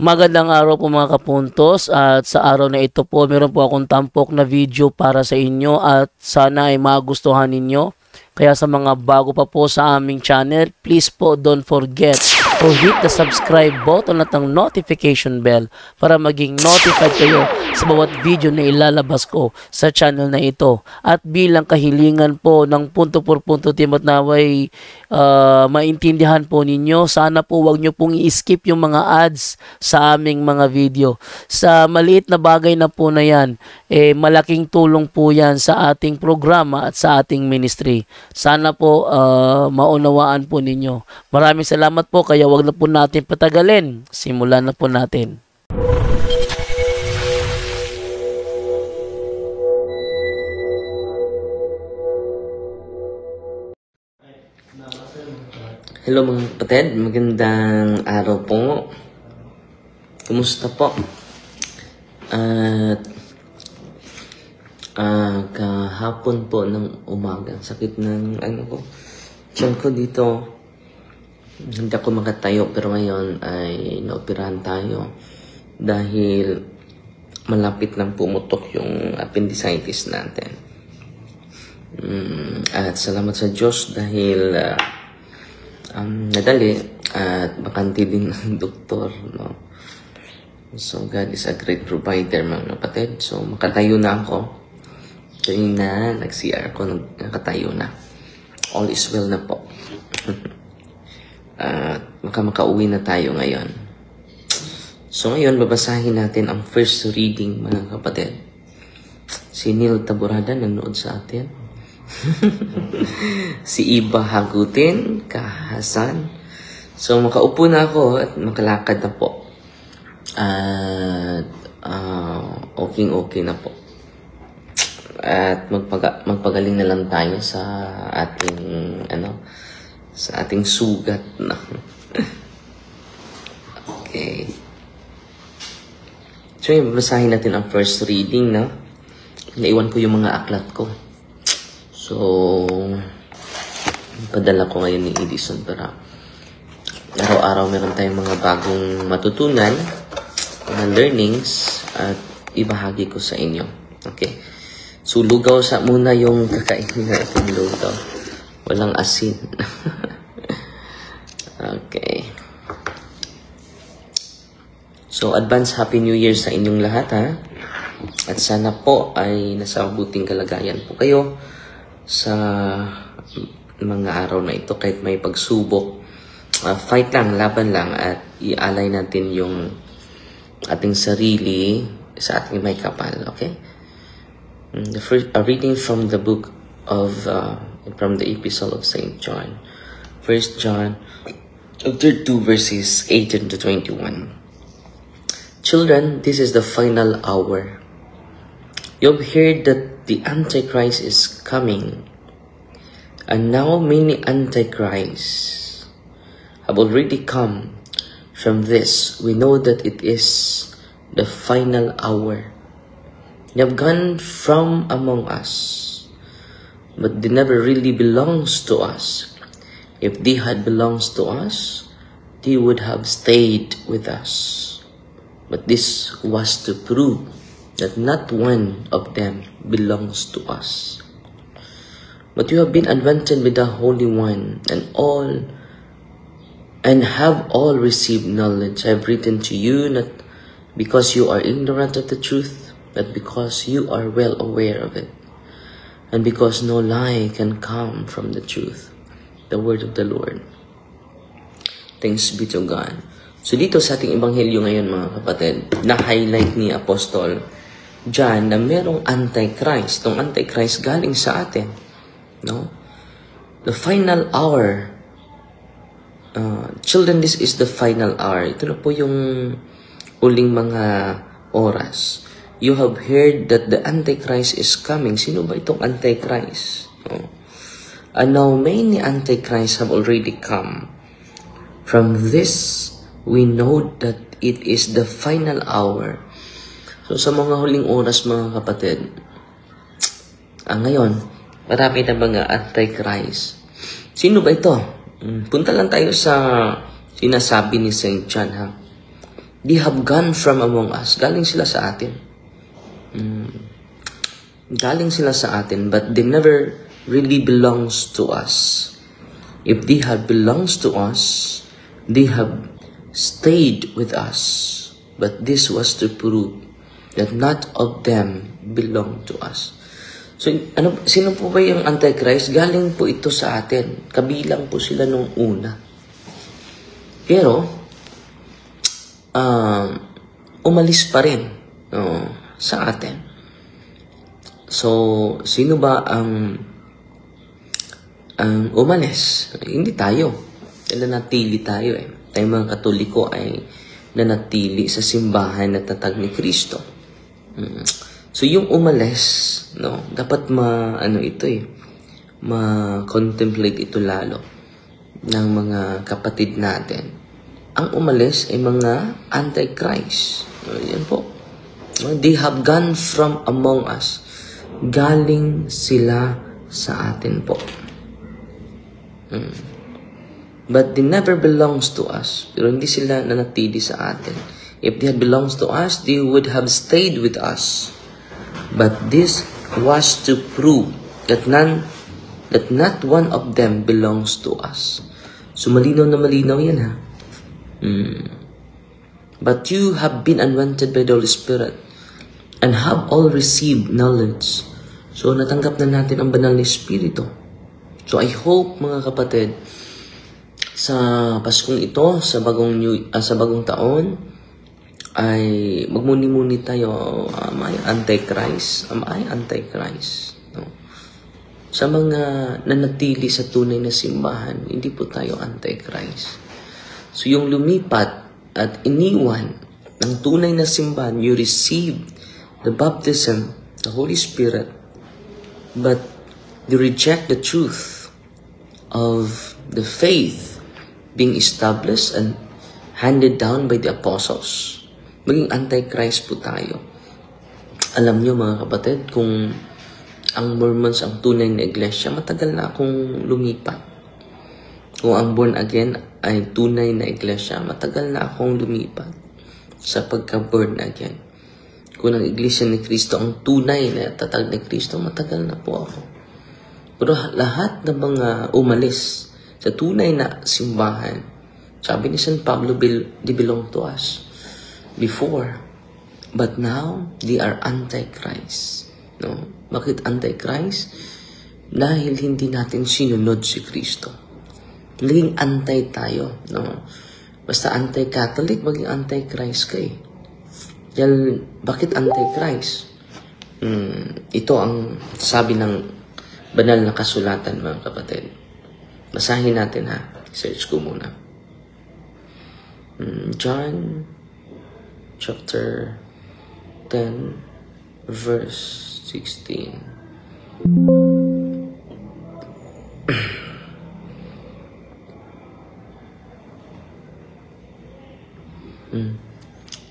Magandang araw po mga kapuntos, at sa araw na ito po meron po akong tampok na video para sa inyo at sana ay magustuhan ninyo. Kaya sa mga bago pa po sa aming channel, please po don't forget to hit the subscribe button at ang notification bell para maging notified kayo sa bawat video na ilalabas ko sa channel na ito. At bilang kahilingan po ng punto por punto team at naway maintindihan po ninyo, sana po wag nyo pong i-skip yung mga ads sa aming mga video. Sa maliit na bagay na po na yan, malaking tulong po yan sa ating programa at sa ating ministry. Sana po maunawaan po ninyo. Maraming salamat po, kaya wag na po natin patagalin. Simulan na po natin. Hello mga kapatid, magandang araw po. Kumusta po? At kahapon po ng umaga, sakit ng tiyan ko dito. Hindi ako makatayo, pero ngayon ay naoperahan tayo dahil malapit lang pumutok yung appendicitis natin. At salamat sa Diyos dahil nadali at bakante din ng doktor, no? So God is a great provider mga kapatid. So makatayo na ako. Kanina nag-CR ko, nakatayo na. All is well na po. At makauwi na tayo ngayon. So ngayon babasahin natin ang first reading mga kapatid. Si Neil Taborada nanood sa atin. Si Iba Hagutin, Kahasan. So makaupo na ako at makalakad na po. At okay na po. At magpagaling na lang tayo sa ating sugat na. Okay. So babasahin natin ang first reading, no? Naiwan ko yung mga aklat ko. So, padala ko ngayon ni Edison para araw-araw meron tayong mga bagong matutunan, mga learnings, at ibahagi ko sa inyo. Okay. So, lugaw muna yung kakainin natin, lugaw. Walang asin. Okay. So, advance Happy New Year sa inyong lahat, ha? At sana po ay nasa mabuting kalagayan po kayo sa mga araw na ito, kahit may pagsubok. Fight lang, laban lang, at ialay natin yung ating sarili sa ating may kapal. Okay? The first reading from the book of from the epistle of St. John. 1 John chapter 2 verses 18 to 21. Children, this is the final hour. You've heard that the Antichrist is coming, and now many Antichrists have already come. From this, we know that it is the final hour. They have gone from among us, but they never really belongs to us. If they had belongs to us, they would have stayed with us. But this was to prove that not one of them belongs to us. But you have been advanted with the Holy One, and have all received knowledge. I have written to you not because you are ignorant of the truth, but because you are well aware of it, and because no lie can come from the truth. The word of the Lord. Thanks be to God. So dito sa ating ebanghelyo ngayon mga kapatid, na-highlight ni Apostol John na merong Antichrist. Itong Antichrist galing sa atin. No? The final hour. Children, this is the final hour. Ito na po yung uling mga oras. You have heard that the Antichrist is coming. Sino ba itong Antichrist? No? And now many Antichrists have already come. From this, we know that it is the final hour. So sa mga huling oras mga kapatid, ngayon, marami na mga Antichrist. Sino ba ito? Punta lang tayo sa sinasabi ni St. John, ha? They have gone from among us. Galing sila sa atin. Galing sila sa atin, but they never really belongs to us. If they had belongs to us, they have stayed with us. But this was to prove that not of them belong to us. So, sino po ba yung Antichrist? Galing po ito sa atin. Kabilang po sila nung una. Pero, umalis pa rin sa atin. So, sino ba ang umalis? Hindi tayo. Nanatili tayo eh. Tayo mga Katoliko ay nanatili sa simbahan na tatag ni Kristo. So, yung umalis, dapat ma-contemplate ito lalo ng mga kapatid natin. Ang umalis ay mga Antichrist. Yan po. They have gone from among us. Galing sila sa atin po. But they never belongs to us. Pero hindi sila nanatili sa atin. If they had belongs to us, they would have stayed with us. But this was to prove that not one of them belongs to us. So malinaw na malinaw yan ha. But you have been anointed by the Holy Spirit and have all received knowledge. So natanggap na natin ang banal na Espiritu. So I hope mga kapatid, sa Paskong ito, sa bagong taon, ay magmuni-muni tayo, may Antichrist, may Antichrist. Sa mga nanatili sa tunay na simbahan, hindi po tayo Antichrist. So yung lumipat at iniwan ng tunay na simbahan, you received the baptism, the Holy Spirit, but you reject the truth of the faith being established and handed down by the apostles. Maging Antichrist po tayo. Alam nyo mga kapatid, kung ang Mormons ang tunay na iglesia, matagal na akong lumipat. Kung ang born again ay tunay na iglesia, matagal na akong lumipat sa pagka-born again. Kung ang iglesia ni Kristo ang tunay na tatag ni Kristo, matagal na po ako. Pero lahat ng mga umalis sa tunay na simbahan, sabi ni San Pablo, they belong to us before, but now they are Antichrist. Bakit Antichrist? Dahil hindi natin sinunod si Kristo. Naging anti tayo. Basta anti-Catholic, maging Antichrist ka eh. Bakit Antichrist? Ito ang sabi ng banal na kasulatan mga kapatid. Basahin natin ha. Search ko muna. John chapter 10 verse 16.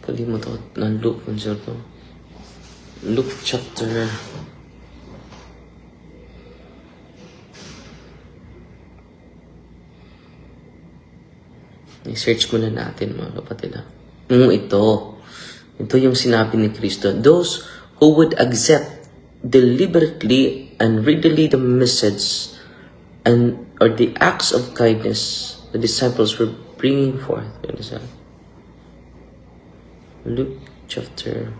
Kalimutan ng Luke to. Luke chapter i-search muna natin mga kapatid ha. Ito yung sinabi ni Kristo. Those who would accept deliberately and readily the message or the acts of kindness the disciples were bringing forth. Luke chapter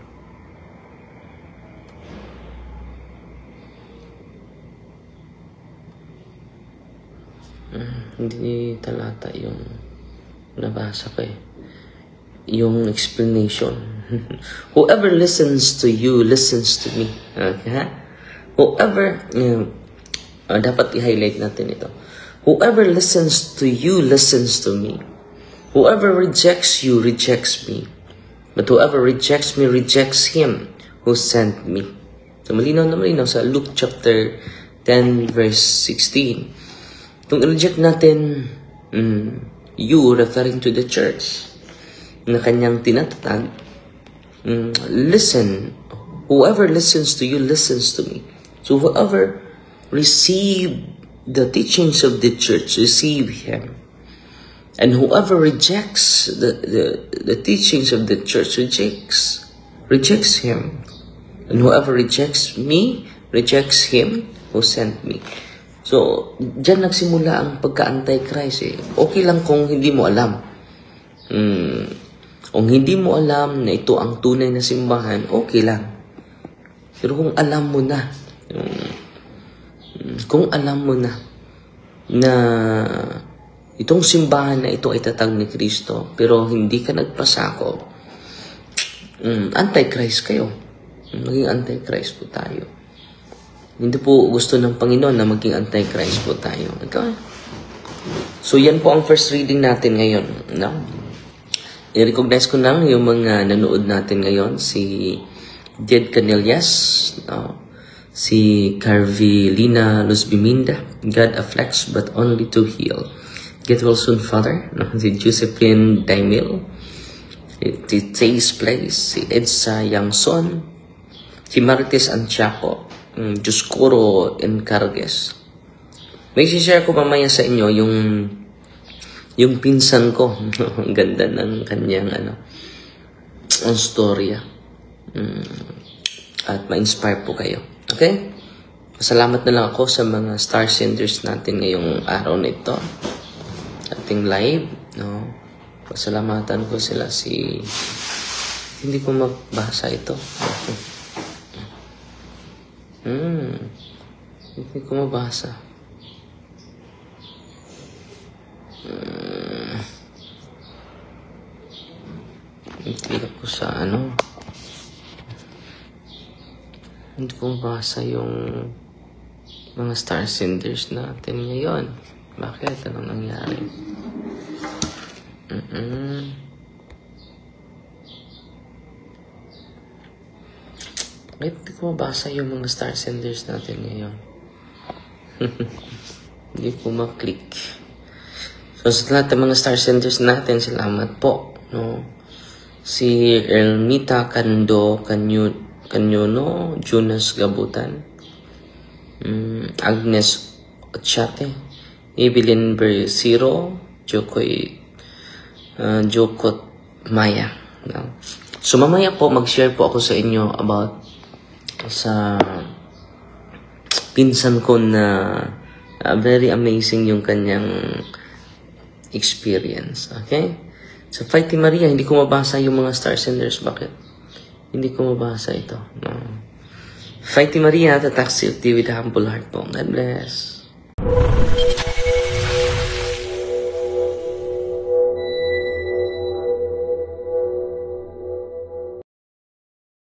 hindi talata yung nabasa ko eh. Yung explanation. Whoever listens to you, listens to me. Okay? Whoever, dapat i-highlight natin ito. Whoever listens to you, listens to me. Whoever rejects you, rejects me. But whoever rejects me, rejects him who sent me. So malinaw na malinaw sa Luke chapter 10 verse 16. Kung reject natin you, referring to the church, na kanyang tinatatag, listen. Whoever listens to you, listens to me. So whoever receive the teachings of the church, receive him. And whoever rejects the teachings of the church rejects him. And whoever rejects me, rejects him who sent me. So, dyan nagsimula ang pagka-antichrist eh. Okay lang kung hindi mo alam. Kung hindi mo alam na ito ang tunay na simbahan, okay lang. Pero kung alam mo na, na itong simbahan na ito ay tatag ni Kristo, pero hindi ka nagpasako, antichrist kayo. Maging antichrist po tayo. Hindi po gusto ng Panginoon na maging antichrist po tayo. Okay? So, yan po ang first reading natin ngayon. No? I-recognize ko na yung mga nanood natin ngayon. Si Jed Canellas, no? Si Carvilina Luzbiminda, God afflicts but only to heal. Get well soon, Father. No? Si Josephine Daimil, si Taze Place, si Edsa Yangson, si Marites Anchaco, Dioscoro Encargues. May share ko mamaya sa inyo yung pinsan ko. Ang ganda ng kanyang ang storya. At ma-inspire po kayo. Okay? Pasalamat na lang ako sa mga star senders natin ngayong araw na ito. Ating live. No? Pasalamatan ko sila hindi ko mabasa ito. Hindi ko mabasa. Hindi ko sa hindi ko mabasa yung mga star senders natin ngayon. Bakit? Anong nangyari? Bakit hindi ko mabasa yung mga star senders natin ngayon? Hindi ko maklik. So, sa lahat ng mga star senders natin, salamat po. No? Si Elmita Canyono, Jonas Gabutan, Agnes Ochate, Evelyn Bersiro, Jokot Maya. No? So, mamaya po, mag-share po ako sa inyo about sa pinsan ko na very amazing yung kanyang experience. Okay? So, Fighty Maria, hindi ko mabasa yung mga star senders. Bakit? Hindi ko mabasa ito. No. Fighty Maria, Tatak City with a humble heart po. God bless.